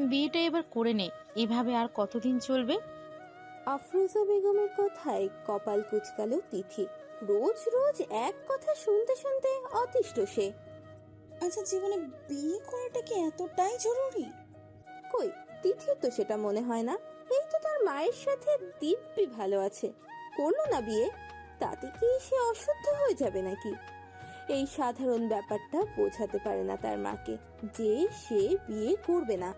বিয়েটা এবার করে নে, এভাবে আর কতদিন চলবে? আফরোজা বেগমের কথায় কপাল কুঁচকালো তিথি। রোজ রোজ এক কথা শুনতে শুনতে অতিষ্ঠ সে। আচ্ছা, জীবনে বিয়ে করাটা কি এতটাই জরুরি? কই, তিথির তো সেটা মনে হয় না। এই তো তার মায়ের সাথে দিব্যি ভালো আছে, করলো না বিয়ে, তাতে কি সে অশুদ্ধ হয়ে যাবে নাকি? এই সাধারণ ব্যাপারটা বোঝাতে পারে না তার মাকে যে সে বিয়ে করবে না।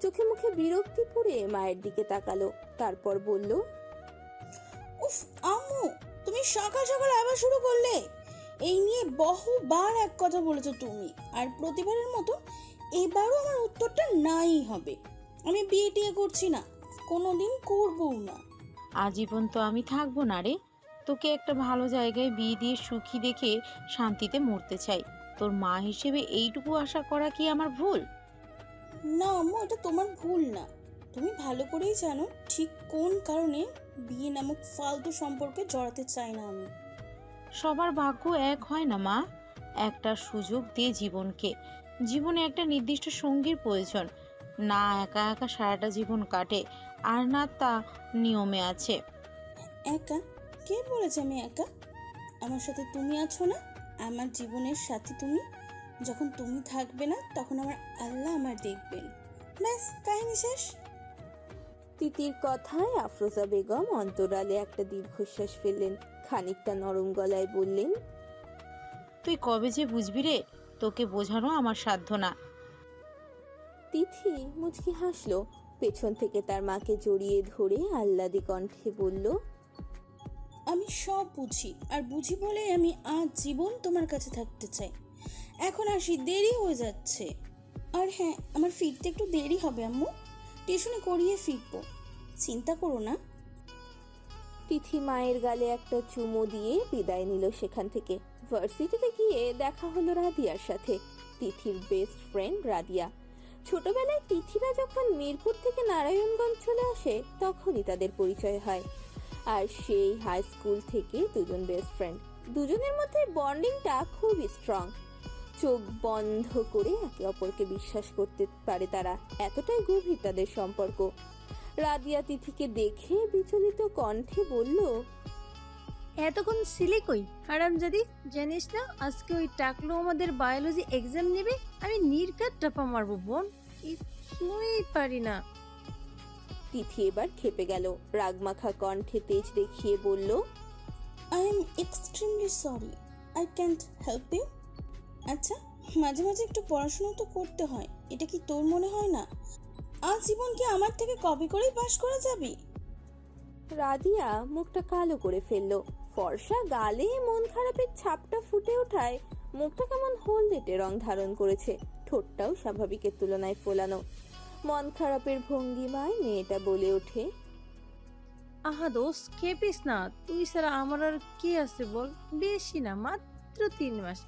চোখে মুখে বিরক্তি পুড়ে মায়ের দিকে তাকালো, তারপর বলল, উফ আম্মু, তুমি সকাল সকাল আবার শুরু করলে। এই নিয়ে বহুবার এক কথা বলেছো তুমি, আর প্রতিবারের মতো এবারও আমার উত্তরটা নাই হবে। আমি বিয়ে টিয়ে করছি না, কোনোদিন করবও না। আজীবন তো আমি থাকবো না রে। তোকে একটা ভালো জায়গায় বিয়ে দিয়ে সুখী দেখে শান্তিতে মরতে চাই। তোর মা হিসেবে এইটুকু আশা করা কি আমার ভুল? না আম্মু, এটা তোমার ভুল না। তুমি ভালো করেই জানো ঠিক কোন কারণে বিয়ে নামক ফালতু সম্পর্কে জড়াতে চাই না আমি। সবার ভাগ্য এক হয় না মা। একটা সুযোগ দে জীবনকে। জীবনে একটা নির্দিষ্ট সঙ্গীর প্রয়োজন। না একা একা সারাটা জীবন কাটে, আর না তা নিয়মে আছে। একা? কে বলেছে আমি একা? আমার সাথে তুমি আছো না, আমার জীবনের সাথী তুমি। যখন তুমি থাকবে না তখন আমার আল্লাহ আমার দেখবেন। ব্যাস, কাহিনী শেষ। তিতির কথায় আফরোজা বেগম অন্তরালে একটা দীর্ঘশ্বাস ফেললেন, খানিকটা নরম গলায় বললেন, তুই কবে যে বুঝবি রে? তোকে বোঝানো আমার সাধ্য না। তিথি মুচকি হাসলো, পেছন থেকে তার মাকে জড়িয়ে ধরে আহ্লাদি কণ্ঠে বলল, আমি সব বুঝি, আর বুঝি বলে আমি আজ জীবন তোমার কাছে থাকতে চাই। এখন আসি, দেরি হয়ে যাচ্ছে। আর হ্যাঁ, আমার ফিরতে একটু দেরি হবে আম্মু, টিউশনে করিয়ে ফিরবো, চিন্তা করো না। তিথি মায়ের গালে একটা চুমু দিয়ে বিদায় নিল সেখান থেকে। ভার্সিটিতে গিয়ে দেখা হলো রাদিয়ার সাথে, তিথির বেস্ট ফ্রেন্ড রাদিয়া। ছোটবেলায় তিথিরা যখন মিরপুর থেকে নারায়ণগঞ্জ চলে আসে তখনই তাদের পরিচয় হয়, আর সেই হাই স্কুল থেকে দুজন বেস্ট ফ্রেন্ড। দুজনের মধ্যে বন্ডিংটা খুবই স্ট্রং। চোখ বন্ধ করে একে অপরকে বিশ্বাস করতে পারে তারা, এতটাই গভীর তাদের সম্পর্ক। রাদিয়া তিথিকে দেখে বিচলিত কণ্ঠে বলল, এতক্ষণ ছিলি কই হারামজাদি? জানিস না আজকে ওই টাকলু আমাদের বায়োলজি এক্সাম নেবে? আমি নির্ঘাত টাপা মারবো বোন, কিছুই পারি না। তিথি এবার খেপে গেল, রাগমাখা কণ্ঠে তেজ দেখিয়ে বলল, I am extremely sorry, I can't help you. আচ্ছা, মাঝে মাঝে একটু পড়াশোনা তো করতে হয়, এটা কি তোর মনে হয় না? আজীবন কি আমার থেকে কপি করেই পাশ করে যাবি? রাদিয়া মুখটা কালো করে ফেলল, ফর্সা গালে মন খারাপের ছাপটা ফুটে ওঠায় মুখটা কেমন হলদেটে রং ধারণ করেছে, ঠোঁটটাও স্বাভাবিকের তুলনায় ফোলানো। মন খারাপের ভঙ্গিমায় মেয়েটা বলে ওঠে, আহা দোষ, খেপিস না, তুই ছাড়া আমার আর কে আছে বল? বেশি না, মাত্র 3 মাস।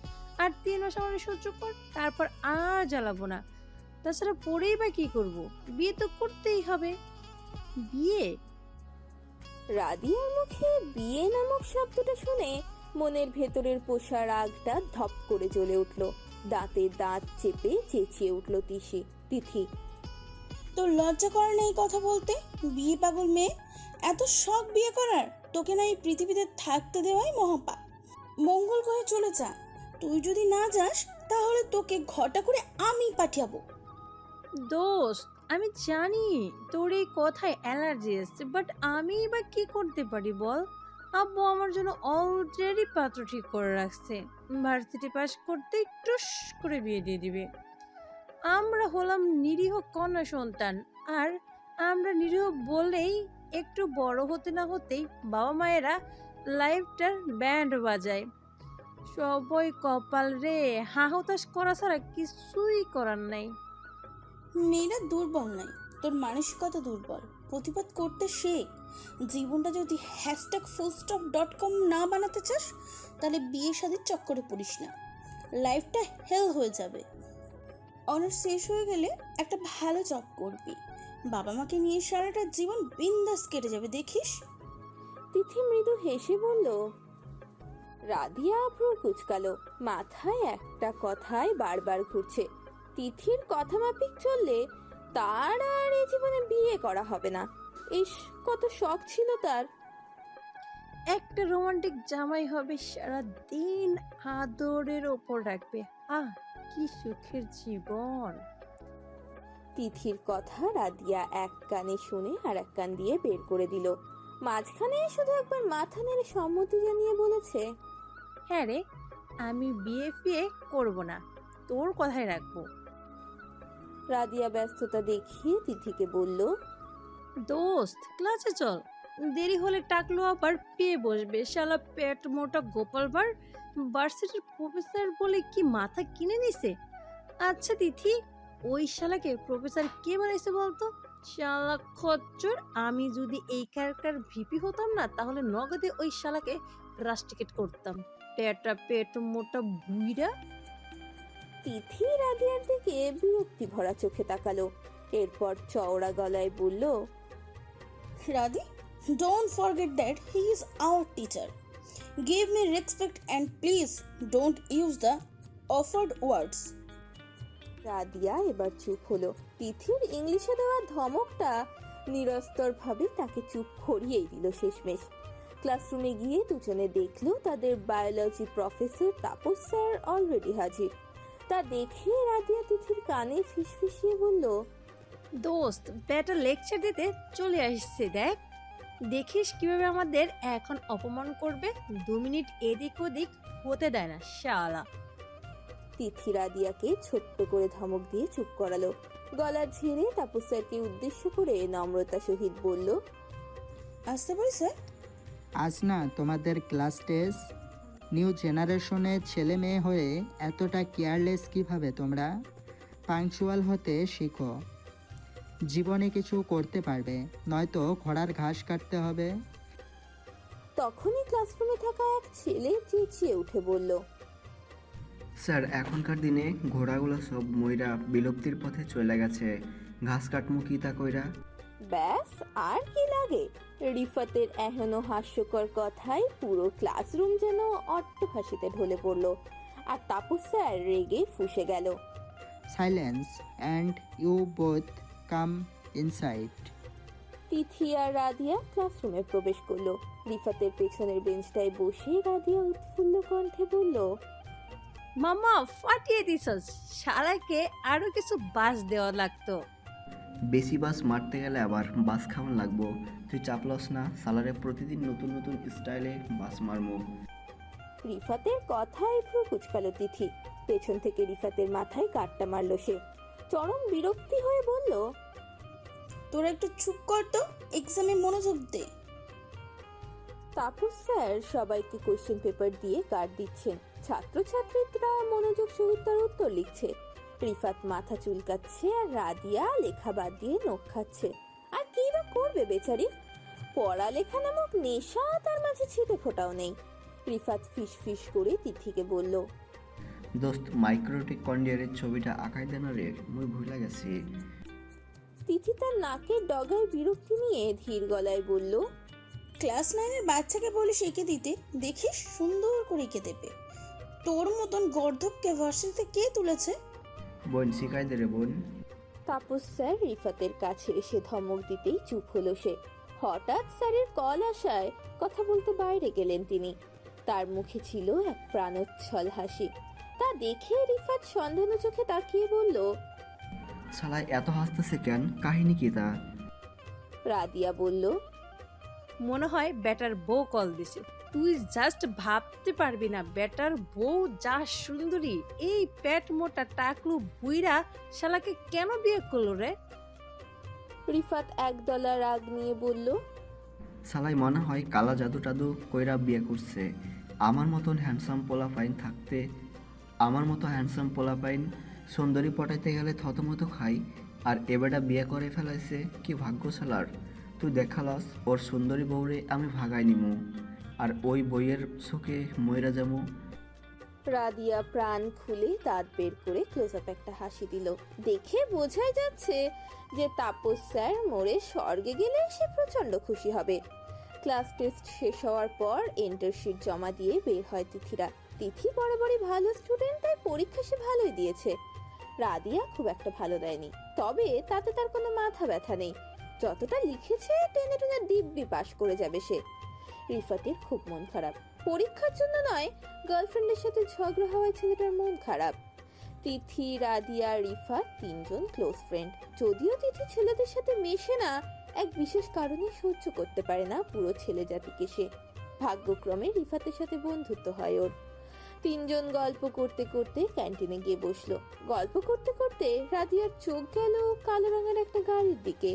আর 3 মাস আমার সহ্য কর, তারপর আর জ্বালাবো না। তাছাড়া পড়েই বা কি করব? বিয়ে তো করতেই হবে। বিয়ে? রাদিয়ার মুখে বিয়ে নামক শব্দটা শুনে মনের ভেতরের পোষা রাগটা ধপ করে জ্বলে উঠল, দাঁতে দাঁত চেপে চেঁচিয়ে উঠল তিথি। তোর লজ্জা করে না এই কথা বলতে? বিয়ে পাগল মেয়ে, এত শখ বিয়ে করার? তোকে না এই পৃথিবীতে থাকতে দেওয়াই মহাপাপ। মঙ্গল গ্রহে চলে যা। তুই যদি না যাস তাহলে তোকে ঘটা করে আমি পাঠাবো। দোস্ত, আমি জানি তোর এই কথায় অ্যালার্জি আছে, বাট আমি বা কি করতে পারি বল? আব্বু আমার জন্য অলরেডি পাত্র ঠিক করে রাখছে। ভার্সিটি পাস করতে টুস করে বিয়ে দিয়ে দিবে। আমরা হলাম নিরীহ কন্যা সন্তান, আর আমরা নিরীহ বলেই একটু বড় হতে না হতেই বাবা মায়েরা লাইফটার ব্যান্ড বাজায়। সবই কপাল রে, হাহুতাশ করা ছাড়া কিছুই করার নাই। মেয়েরা দুর্বল নাই, তোর মানসিকতা দুর্বল। প্রতিবাদ করতে শেখ। জীবনটা যদি #fullstop.com না বানাতে চাস তাহলে বিয়ে শাদীর চক্করে পড়িস না, লাইফটা হেল হয়ে যাবে। অনার্স শেষ হয়ে গেলে একটা ভালো জব করবি, বাবা মাকে নিয়ে সারাটা জীবন বিন্দাস কেটে যাবে, দেখিস। তিথি মৃদু হেসে বলল। রাদিয়া ভ্রু কুচকালো, মাথায় একটা কথাই বারবার ঘুরছে, তিথির কথা মাফিক চললে তার আর এই জীবনে বিয়ে করা হবে না। ইস, কত শখ ছিল তার। একটা রোমান্টিক জামাই হবে, সারা দিন আদরের ওপর রাখবে। আহ, কি সুখের জীবন। তিথির কথা রাদিয়া এক কানে শুনে আর এক কান দিয়ে বের করে দিল। মাঝখানে শুধু একবার মাথা নেড়ে সম্মতি জানিয়ে বলেছে, হ্যাঁ রে, আমি বিয়ে ফিয়ে করব না, তোর কথাই রাখবো। রাদিয়া ব্যস্ততা দেখিয়ে তিথিকে বলল, দোস্ত ক্লাসে চল, দেরি হলে টাকলো আবার পেয়ে বসবে। শালা পেট মোটা গোপাল ভার্সিটির প্রফেসর বলে কি মাথা কিনে নিছে। আচ্ছা তিথি, ওই শালাকে প্রফেসর কে বানাইছে বলতো? শালা খচ্চর, আমি যদি এই ক্যারেক্টার ভিপি হতাম না, তাহলে নগদে ওই শালাকে রাস্টিকেট করতাম। পেট মোটা বুইরা। তিথি রাদিয়ার দিকে বিরক্তি ভরা চোখে তাকালো। এরপর চওড়া গলায় বলল, রাদি, don't forget that he is our teacher. Give me respect and please don't use the offered words. Radia এবার চুপ হলো। তিথির ইংলিশে দেওয়া ধমকটা নিরস্তর ভাবে তাকে চুপ করিয়েই দিল শেষমেশ। ক্লাসরুমে গিয়ে দুজনে দেখলো তাদের biology professor Tapas sir already হাজির। তা দেখে রাদিয়া তিথির কানে ফিসফিসিয়ে বলল, দোস্ত বেটা লেকচার দিতে চলে আসছে, দেখ দেখিস কিভাবে আমাদের এখন অপমান করবে। 2 মিনিট এদিক ওদিক হতে দেয় না শালা। তিথি রাদিয়াকে ছোট্ট করে ধমক দিয়ে চুপ করালো। গলা ঝেড়ে তাপস স্যারকে উদ্দেশ্য করে নম্রতা সহিত বলল, আসতে পারি স্যার? আজ না তোমাদের ক্লাস টেস্ট। নিউ জেনারেশনের ছেলে মেয়ে হয়ে এতটা কেয়ারলেস কিভাবে তোমরা? পাংচুয়াল হতে শিখো, জীবনে কিছু করতে পারবে, নয়তো ঘোড়ার ঘাস কাটতে হবে। তখনই ক্লাসরুমে থাকা এক ছেলে চেঁচিয়ে উঠে বলল, স্যার, এখনকার দিনে ঘোড়াগুলো সব ময়রা বিলুপ্তির পথে চলে গেছে, ঘাস কাটমু কি তা কইরা। ব্যাস আর কি লাগে? রিফাতের এহেন হাস্যকর কথায় পুরো ক্লাসরুম যেন অট্টহাসিতে ঢলে পড়ল। আর তাপস স্যার রেগে ফুঁসে গেল। Silence and you both come inside. Tithi আর রাদিয়া ক্লাসরুমে প্রবেশ করলো। রিফাতের পেছনের বেঞ্চটায় বসে রাদিয়া উৎফুল্ল কণ্ঠে বলল, মামা ফাটিয়ে দিছস, শালাকে আরো কিছু বাস দেওয়া লাগতো। বেশি বাস মারতে গেলে আবার বাস খাওয়ান লাগবো। তুই চাপলস না, সালারে প্রতিদিন নতুন নতুন স্টাইলে বাস মারমু। রিফাতের কথায় ভ্রু কুচকালো তিথি। পেছন থেকে রিফাতের মাথায় কাটটা মারলো সে। চরম বিরক্তি হয়ে বলল, তোরা একটু চুপ কর তো, এক্সামে মনোযোগ দে। তাপস স্যার সবাইকে কোশ্চেন পেপার দিয়ে গার্ড দিচ্ছেন। ছাত্রছাত্রীরা মনোযোগ সহিত তার উত্তর লিখছে। রিফাত মাথা চুলকাচ্ছে আর রাদিয়া লেখা বাদ দিয়ে নখ খাচ্ছে। আর কি বা করবে বেচারি? পড়ালেখা নামক নেশা তার মাঝে ছিটে ফোটাও নেই। রিফাত ফিস ফিস করে তিথিকে বলল, দোস্ত, মাইক্রোটিক কন্ডিয়ারের ছবিটা আঁকাই দেন রে, মুই ভুলে গেছি। তিথি তার নাকের ডগায় বিরক্তি নিয়ে ধীর গলায় বলল, ক্লাস 9-এর বাচ্চাকে বলিস এঁকে দিতে, দেখিস সুন্দর করে এঁকে দেবে। তোর মতন গর্ধবকে ভার্সিটিতে কে তুলেছে? বোন শিখাই দে রে বোন। তাপস স্যার রিফাতের কাছে এসে ধমক দিতেই চুপ হলো সে। হঠাৎ স্যারের কল আসায় কথা বলতে বাইরে গেলেন তিনি। তার মুখে ছিল এক প্রাণোচ্ছল হাসি। তা দেখে রিফাত সন্দেহ চোখে তাকিয়ে বলল, শালায় এত হাসতেছে কেন, কাহিনী কি তা? রাদিয়া বলল, মনে হয় বেটার বউ কল দিছে। তুই জাস্ট ভাবতে পারবি না, বেটার বউ যা সুন্দরী, এই পেট মোটা টাকলু বুইরা শালাকে কেন বিয়ে করলো রে? রিফাত একদলা রাগ নিয়ে বলল, শালাই মনে হয় কালা জাদু টাদু কইরা বিয়ে করছে। আমার মতন হ্যান্ডসাম পোলাপাইন থাকতে, আমার মতো হ্যান্ডসাম পোলাপাইন সুন্দরী পটাইতে গেলে থতমতো খাই, আর এবারটা বিয়ে করে ফেলাইছে। কি ভাগ্য শালার। তুই দেখালস ওর সুন্দরী বউরে আমি ভাগাই নিমু, আর ওই বইয়ের চোখে ময়রা যামু। রাদিয়া প্রাণ খুলে দাঁত বের করে ক্লোজ আপ একটা হাসি দিল। দেখে বোঝাই যাচ্ছে যে তাপস স্যার মোড়ে স্বর্গে গেলে সে প্রচন্ড খুশি হবে। ক্লাস টেস্ট শেষ হওয়ার পর এন্টারশিট জমা দিয়ে বের হয় তিথিরা। তিথি বরাবরই ভালো স্টুডেন্ট, তাই পরীক্ষা সে ভালোই দিয়েছে। রাদিয়া খুব একটা ভালো দেয়নি, তবে তাতে তার কোনো মাথা ব্যথা নেই। যতটা লিখেছে টেনে টেনে দিব্যি পাশ করে যাবে সে। রিফাতের খুব মন খারাপ, পরীক্ষার জন্য নয়, গার্লফ্রেন্ডের সাথে ঝগড়া হওয়ায় ছেলেটার মন খারাপ। তিথি, রাদিয়া, রিফাত তিনজন ক্লোজ ফ্রেন্ড। যদিও তিথি ছেলেদের সাথে মেশে না, এক বিশেষ কারণে সহ্য করতে পারে না পুরো ছেলে জাতিকে সে। ভাগ্যক্রমে রিফাতের সাথে বন্ধুত্ব হয় ওর। তিনজন গল্প করতে করতে ক্যান্টিনে গিয়ে বসলো। গল্প করতে করতে রাদিয়ার চোখ গেল কালো রঙের একটা গাড়ির দিকে।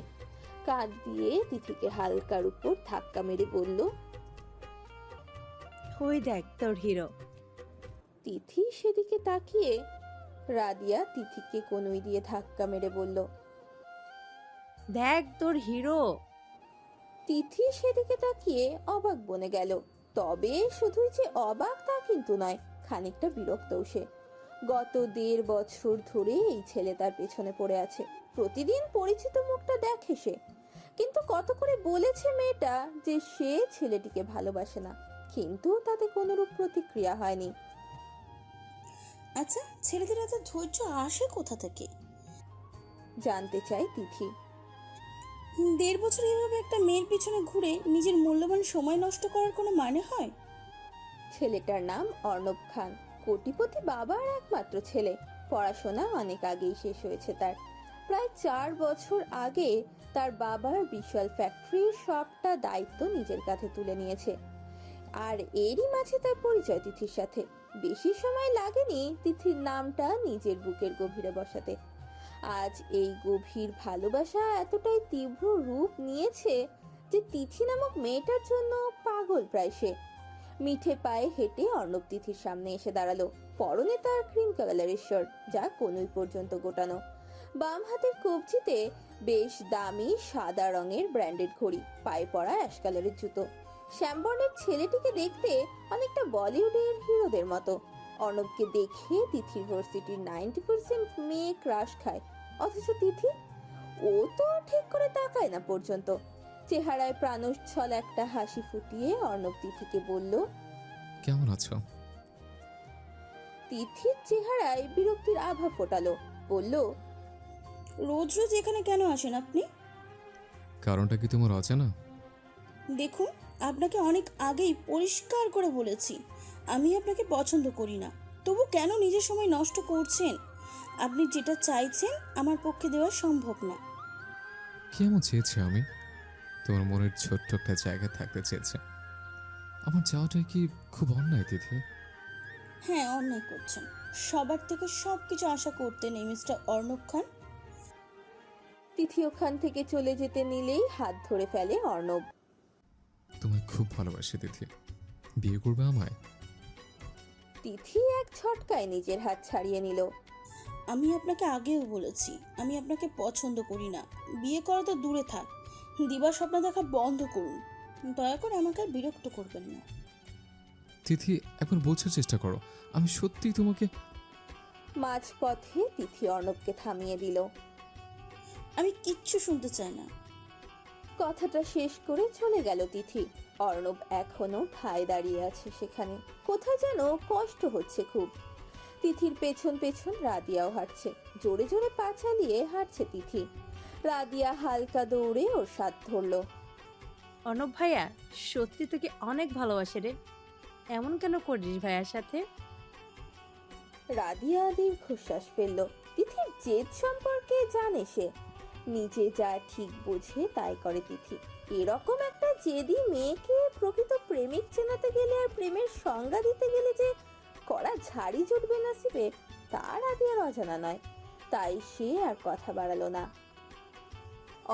কাঁধ দিয়ে তিথিকে হালকার উপর ধাক্কা মেরে বলল, ওই দেখ তোর হিরো। তিথি সেদিকে তাকিয়ে। রাদিয়া তিথিকে কনুই দিয়ে ধাক্কা মেরে বলল, দেখ তোর হিরো। তিথি সেদিকে তাকিয়ে অবাক বনে গেল। তবে শুধুই যে অবাক তা কিন্তু নয়, খানিকটা বিরক্তও সে। গত 1.5 বছর ধরে এই ছেলে তার পেছনে পড়ে আছে। প্রতিদিন পরিচিত মুখটা দেখে সে, কিন্তু কত করে বলেছে মেয়েটা যে সে ছেলেটিকে ভালোবাসে না, কিন্তু তাতে কোনোরূপ প্রতিক্রিয়া হয়নি। আচ্ছা, ছেলেদের এত ধৈর্য আসে কোথা থেকে? জানতে চাই তিথি। 1.5 বছর এভাবে একটা মেয়ের পিছনে ঘুরে নিজের মূল্যবান সময় নষ্ট করার কোনো মানে হয়? ছেলেটার নাম অর্ণব খান, কোটিপতি বাবার একমাত্র ছেলে। পড়াশোনা অনেক আগেই শেষ হয়েছে তার। প্রায় 4 বছর আগে তার বাবার বিশাল ফ্যাক্টরির সবটা দায়িত্ব নিজের কাঁধে তুলে নিয়েছে। আর এরই মাঝে তার পরিচয় তিথির সাথে। বেশি সময় লাগেনি তিথির নামটা নিজের বুকের গভীরে বসাতে। আজ এই গভীর ভালোবাসা এতটাই তীব্র রূপ নিয়েছে যে তিথি নামক মেয়েটার জন্য পাগল প্রায় সে। মিঠে পায়ে হেঁটে অর্ণব তিথির সামনে এসে দাঁড়ালো। পরনে তার ক্রিম কালারের শার্ট, যা কনুই পর্যন্ত গোটানো। বাম হাতের কবজিতে বেশ দামি সাদা রঙের ব্র্যান্ডেড ঘড়ি, পায়ে পরা অ্যাশ কালারের জুতো। শ্যামবর্ণের ছেলেটিকে দেখতে অনেকটা বলিউডের হিরোদের মতো। অর্ণবকে দেখে তিথির ভার্সিটির 90% মেয়ে ক্রাশ খায়, অথচ তিথি, ও তো ঠিক করে তাকায় না পর্যন্ত। চেহারায় প্রাণোচ্ছল একটা হাসি ফুটিয়ে অর্ণব তিথিকে বলল, কেমন আছো? তিথির চেহারায় বিরক্তির আভা ফোটালো। বলল, রোজ রোজ এখানে কেন আসেন আপনি? কারণটা কি তোমার অজানা? দেখুন, আপনাকে অনেক আগেই পরিষ্কার করে বলেছি আমি আপনাকে পছন্দ করি না। তবু কেন নিজের সময় নষ্ট করছেন? আপনি যেটা চাইছেন আমার পক্ষে দেওয়া সম্ভব না। কেমন চেয়েছি আমি? তোমার মনের ছোট্ট একটা জায়গা থাকতে চেয়েছে। আমার যাওয়াটাই কি খুব অন্যায় তিথি? হ্যাঁ, অন্যায় করছেন। সবার থেকে সব কিছু আশা করতে নেই মিস্টার অর্ণব খান। তিথি ওখান থেকে চলে যেতে নিলেই হাত ধরে ফেলে অর্ণব। তোমায় খুব ভালোবাসি তিথি, বিয়ে করবে আমায়? তিথি এক ঝটকায় নিজের হাত ছাড়িয়ে নিল। আমি আপনাকে আগেও বলেছি আমি আপনাকে পছন্দ করি না। বিয়ে করা তো দূরে থাক, দিবা স্বপ্ন দেখা বন্ধ করুন। দয়া করে আমাকে আর বিরক্ত করবেন না। তিথি, একবার বোঝার চেষ্টা করো, আমি সত্যিই তোমাকে। মাঝপথে তিথি অর্ণবকে থামিয়ে দিল। আমি কিচ্ছু শুনতে চাই না। কথাটা শেষ করে চলে গেল তিথি। অর্ণব এখনো ঠায় দাঁড়িয়ে আছে সেখানে, কোথায় যেন কষ্ট হচ্ছে খুব। তিথির পেছন পেছন রাদিয়াও হাঁটছে, জোরে জোরে পা চালিয়ে হাঁটছে তিথি। রাদিয়া হালকা দৌড়ে ওর সাথ ধরলো। অর্ণব ভাইয়া সত্যি তোকে অনেক ভালোবাসে রে। এমন কেন করিস ভাইয়ার সাথে? রাদিয়া দীর্ঘশ্বাস ফেললো। তিথির জেদ সম্পর্কে জানে সে, নিজে যা ঠিক বোঝে তাই করে তিথি। এরকম একটা জেদি মেয়েকে প্রকৃত প্রেমিক চেনাতে গেলে আর প্রেমের সংজ্ঞা দিতে গেলে যে কড়া ঝাড়ি জুটবে নসিবে, তার আগে আর অজানা নয়। তাই সে আর কথা বাড়ালো না।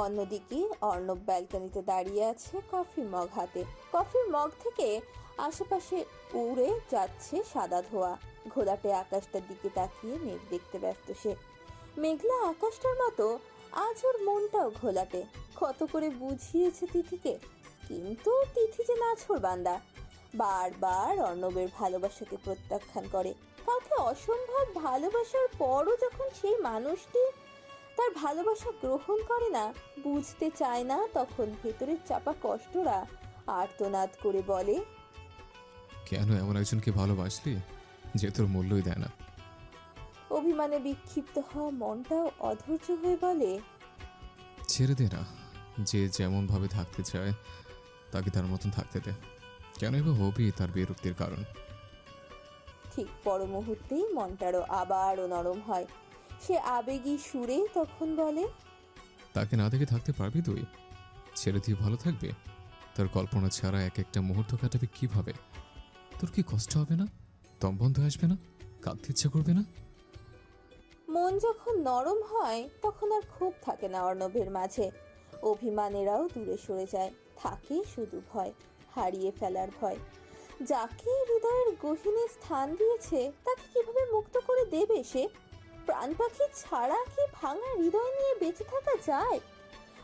অন্যদিকে অর্ণব ব্যালকনিতে দাঁড়িয়ে আছে, কফির মগ হাতে। কফির মগ থেকে আশেপাশে উড়ে যাচ্ছে সাদা ধোঁয়া। ঘোলাটে আকাশটার দিকে তাকিয়ে মেঘ দেখতে ব্যস্ত সে। মেঘলা আকাশটার মতো আজ ওর মনটাও ঘোলাটে। কত করে বুঝিয়েছে তিথিকে, কিন্তু তিথি যে নাছোড় বান্দা, বারবার অর্ণবের ভালোবাসাকে প্রত্যাখ্যান করে। কাউকে অসম্ভব ভালোবাসার পরও যখন সেই মানুষটি তার ভালোবাসা গ্রহণ করে না, বুঝতে চায় না, তখন ভেতরের চাপা কষ্টরা আর্তনাদ করে বলে, কেন এমন একজনকে ভালোবাসলি যে তোর মূল্যই দেয় না? অভিমানে বিক্ষিপ্ত হওয়া মনটাও অধৈর্য হয়ে বলে, ছেড়ে দে না, যে যেমন ভাবে থাকতে চায় তাকে তার মতন থাকতে দে। কেনই বা হবি তার বিরক্তির কারণ? ঠিক পর মুহূর্তেই মনটারও আবারও নরম হয়। সে আবেগী সুরে তখন বলে, তাকে না দেখে থাকতে পারবি তুই? ছেড়ে দিয়ে ভালো থাকবে? তার কল্পনা ছাড়া এক একটা মুহূর্ত কাটাবে কিভাবে? তোর কি কষ্ট হবে না? দম বন্ধ আসবে না? কাঁদতে ইচ্ছা করবে না? মন যখন নরম হয় তখন আর ক্ষোভ থাকে না অর্ণবের মাঝে। অভিমানেরাও দূরে সরে যায়, থাকে শুধু ভয়, হারিয়ে ফেলার ভয়। যাকে হৃদয়ের গহীনে স্থান দিয়েছে তাকে কিভাবে মুক্ত করে দেবে সে? প্রাণ পাখি ছাড়া কি ভাঙা হৃদয় নিয়ে বেঁচে থাকা যায়?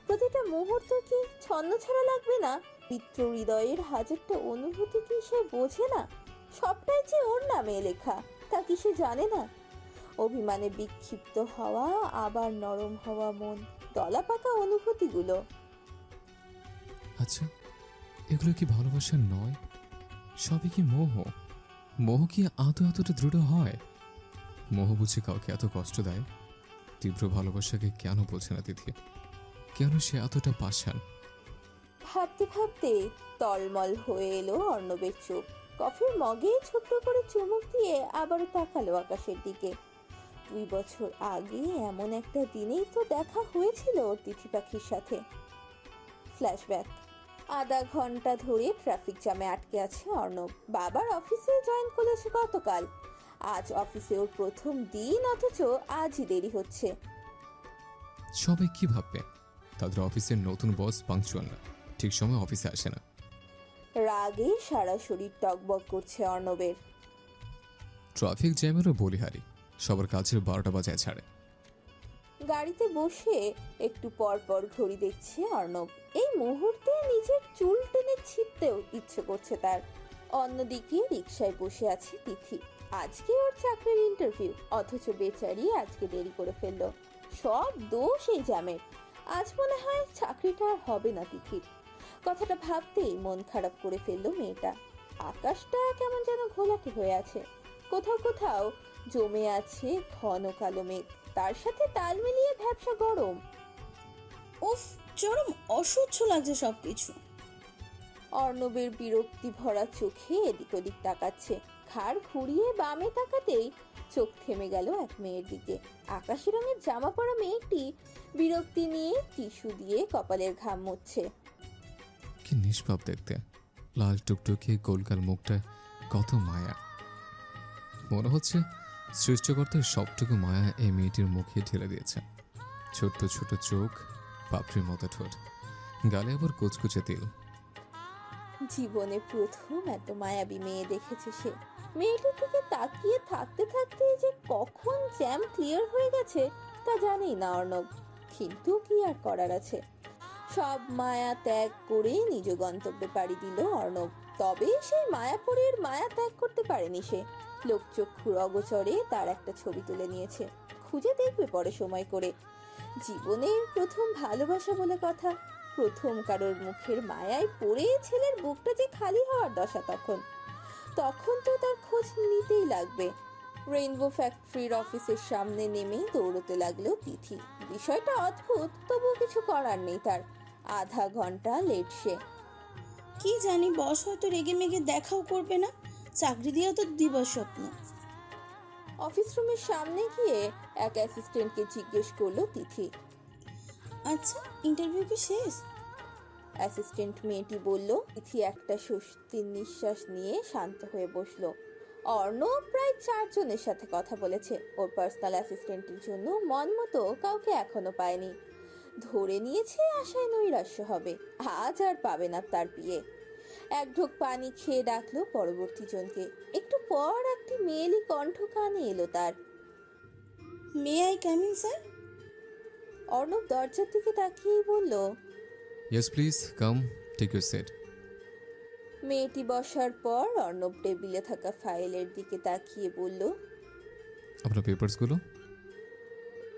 প্রতিটা মুহূর্ত কি ছন্ন ছাড়া লাগবে না? পিতৃ হৃদয়ের হাজারটা অনুভূতি কি সে বোঝে না? সবটাই যে ওর নামে লেখা, তা কি সে জানে না? অভিমানে বিক্ষিপ্ত হওয়া, আবার নরম হওয়া মন, দলা পাকা অনুভূতিগুলো। আচ্ছা, এগুলো কি ভালোবাসা নয়? সবই কি মোহ? মোহ কি আদৌ এতটা দৃঢ় হয়? মোহ বুঝে কাউকে এত কষ্ট দেয়? তীব্র ভালোবাসাকে কেন বোঝে না তিথি? কেন সে এতটা পাষাণ? ভাবতে ভাবতে টলমল হয়ে এলো অর্ণবের চোখ। কফির মগে ছোট্ট করে চুমুক দিয়ে আবারও তাকালো আকাশের দিকে। 2 বছর আগে এমন একটা দিনেই তো দেখা হয়েছিল ওর তিথি পাখির সাথে। ফ্ল্যাশব্যাক। আধা ঘন্টা ধরে ট্রাফিক জ্যামে আটকে আছে অর্ণব। বাবার অফিসে জয়েন করেছে গতকাল। আজ অফিসে ওর প্রথম দিন, অথচ আজই দেরি হচ্ছে। সবাই কি ভাববে? তাদের অফিসের নতুন বস পাংচুয়াল না, ঠিক সময় অফিসে আসে না। রাগে সারা শরীর টকবক করছে অর্ণবের। ট্রাফিক জ্যামেরও বলিহারি, সবার কাছের 12টা বাজায় ছাড়ে। গাড়িতে বসে একটু পর পর ঘড়ি দেখছে অর্ণব। এই মুহূর্তে নিজের চুল টেনে ছিঁড়তেও ইচ্ছে করছে তার। অন্যদিকে রিকশায় বসে আছে তিথি। আজকে ওর চাকরির ইন্টারভিউ, অথচ বেচারি আজকে দেরি করে ফেললো। সব দোষ এই জ্যামের। আজ মনে হয় চাকরিটা আর হবে না তিথির। কথাটা ভাবতেই মন খারাপ করে ফেললো মেয়েটা। আকাশটা কেমন যেন ঘোলাটে হয়ে আছে। কোথাও কোথাও জমে আছে ঘন কালো মেঘ, তার সাথে তাল মিলিয়ে ভ্যাপসা গরম। উফ, চরম অসহ্য লাগছে সবকিছু। অর্ণবের বিরক্তি ভরা চোখে এদিক ওদিক তাকাচ্ছে। ঘাড় ঘুরিয়ে বামে তাকাতেই চোখ থেমে গেল এক মেয়ের দিকে। আকাশি রঙের জামা পরা মেয়েটি বিরক্তি নিয়ে টিস্যু দিয়ে কপালের ঘাম মুছছে। কি নিষ্পাপ দেখতে, লাল টুকটুকে গোলগাল মুখটা, কত মায়া। মনে হচ্ছে সৃষ্টিকর্তার সবটুকু মায়া এই মেয়েটির মুখে ঢেলে দিয়েছে। ছোট্ট ছোট চোখ, পাপড়ির মতো ঠোঁট, গালে আবার কুচকুচে তিল। জীবনে প্রথম এত মায়াবী মেয়ে দেখেছে সে। মেয়েটির দিকে তাকিয়ে থাকতে থাকতে যে কখন জ্যাম ক্লিয়ার হয়ে গেছে তা জানেই না অর্ণব। কিন্তু কি আর করার আছে, সব মায়া ত্যাগ করে নিজ গন্তব্যে পাড়ি দিল অর্ণব। তবে সেই মায়াপুরীর মায়া ত্যাগ করতে পারেনি সে। লোকচক্ষুর অগোচরে তার একটা ছবি তুলে নিয়েছে, খুঁজে দেখবে পরে সময় করে। জীবনের প্রথম ভালোবাসা বলে কথা। প্রথম কারোর মুখের মায়ায় পড়ে ছেলের বুকটা যে খালি হওয়ার দশা তখন। তখন তো তার খোঁজ নিতেই লাগবে। রেইনবো ফ্যাক্টরির অফিসের সামনে নেমেই দৌড়তে লাগলো তিথি। বিষয়টা অদ্ভুত, তবুও কিছু করার নেই তার। আধা ঘন্টা লেট সে। কি জানি, বস হয়তো রেগে মেগে দেখাও করবে না। চাকরি দেওয়া তো দিবস স্বপ্ন। অফিস রুমের সামনে গিয়ে এক অ্যাসিস্ট্যান্টকে জিজ্ঞেস করলো তিথি। আচ্ছা, ইন্টারভিউ কি শেষ? অ্যাসিস্ট্যান্ট মেয়েটি বলল। তিথি একটা স্বস্তির নিঃশ্বাস নিয়ে শান্ত হয়ে বসলো। অর্ণব প্রায় 4 জনের সাথে কথা বলেছে। ওর পার্সোনাল অ্যাসিস্ট্যান্টের জন্য মন মতো কাউকে এখনো পায়নি। ধরে নিয়েছে আশায় নৈরাশ্য হবে, আজ আর পাবে না তার বিয়ে। এক ঢোক পানি খেয়ে ডাকলো পরবর্তী জনকে। একটু পর একটি মেয়েলি কণ্ঠ কানে এলো তার। May I come in sir? Arnab দরজার দিকে তাকিয়েই বলল, yes please come, take your seat. মেয়েটি বসার পর অর্ণব টেবিলে থাকা ফাইলের দিকে তাকিয়ে বলল, আপনার পেপারসগুলো।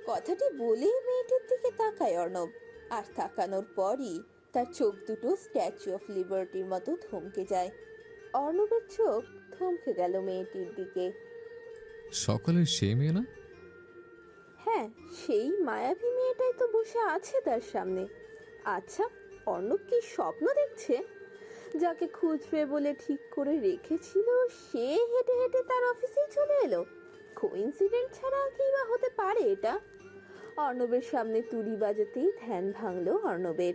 কথাটি বলেই মেয়েটির দিকে তাকায় অর্ণব। আর তাকানোর পরই তার চোখ দুটো স্ট্যাচু অফ লিবার্টির মতো থমকে যায়। অর্ণবের চোখ থমকে গেল মেয়েটির দিকে। সকালের সেই মেয়ে না? হ্যাঁ, সেই মায়াবী মেয়েটাই তো বসে আছে তার সামনে। আচ্ছা, অর্ণব কি স্বপ্ন দেখছে? যাকে খুঁজবে বলে ঠিক করে রেখেছিল সে হেঁটে হেঁটে তার অফিসেই চলে এলো। কোইন্সিডেন্ট ছাড়া কি বা হতে পারে এটা? অর্ণবের সামনে তুড়ি বাজাতেই ধ্যান ভাঙলো অর্ণবের।